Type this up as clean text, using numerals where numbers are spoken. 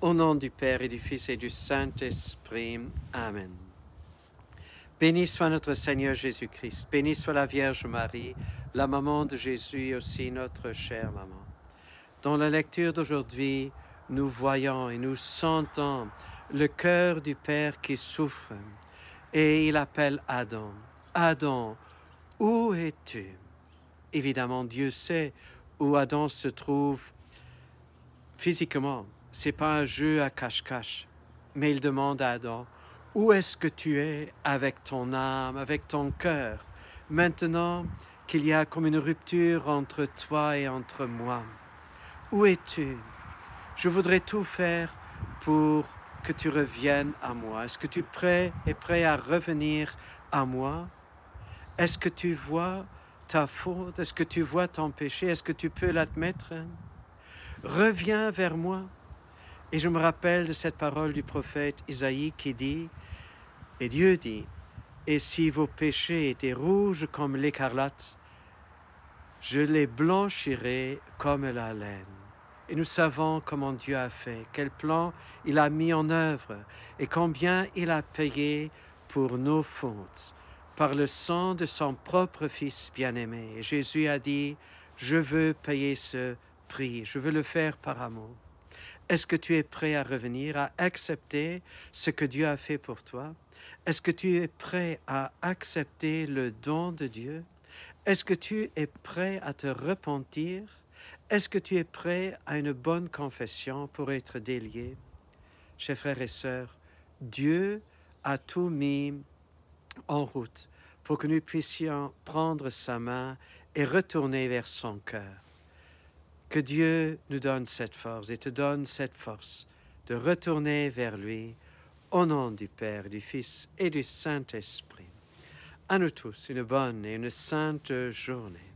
Au nom du Père et du Fils et du Saint-Esprit. Amen. Béni soit notre Seigneur Jésus-Christ. Béni soit la Vierge Marie, la maman de Jésus et aussi notre chère maman. Dans la lecture d'aujourd'hui, nous voyons et nous sentons le cœur du Père qui souffre. Et il appelle Adam. Adam, où es-tu? Évidemment, Dieu sait où Adam se trouve physiquement. Ce n'est pas un jeu à cache-cache. Mais il demande à Adam, où est-ce que tu es avec ton âme, avec ton cœur, maintenant qu'il y a comme une rupture entre toi et entre moi? Où es-tu? Je voudrais tout faire pour que tu reviennes à moi. Est-ce que tu es prêt à revenir à moi? Est-ce que tu vois ta faute? Est-ce que tu vois ton péché? Est-ce que tu peux l'admettre? Reviens vers moi. Et je me rappelle de cette parole du prophète Isaïe qui dit, et Dieu dit, « Et si vos péchés étaient rouges comme l'écarlate, je les blanchirai comme la laine. » Et nous savons comment Dieu a fait, quel plan il a mis en œuvre et combien il a payé pour nos fautes par le sang de son propre Fils bien-aimé. Et Jésus a dit, « Je veux payer ce prix, je veux le faire par amour. » Est-ce que tu es prêt à revenir, à accepter ce que Dieu a fait pour toi? Est-ce que tu es prêt à accepter le don de Dieu? Est-ce que tu es prêt à te repentir? Est-ce que tu es prêt à une bonne confession pour être délié? Chers frères et sœurs, Dieu a tout mis en route pour que nous puissions prendre sa main et retourner vers son cœur. Que Dieu nous donne cette force et te donne cette force de retourner vers lui au nom du Père, du Fils et du Saint-Esprit. À nous tous, une bonne et une sainte journée.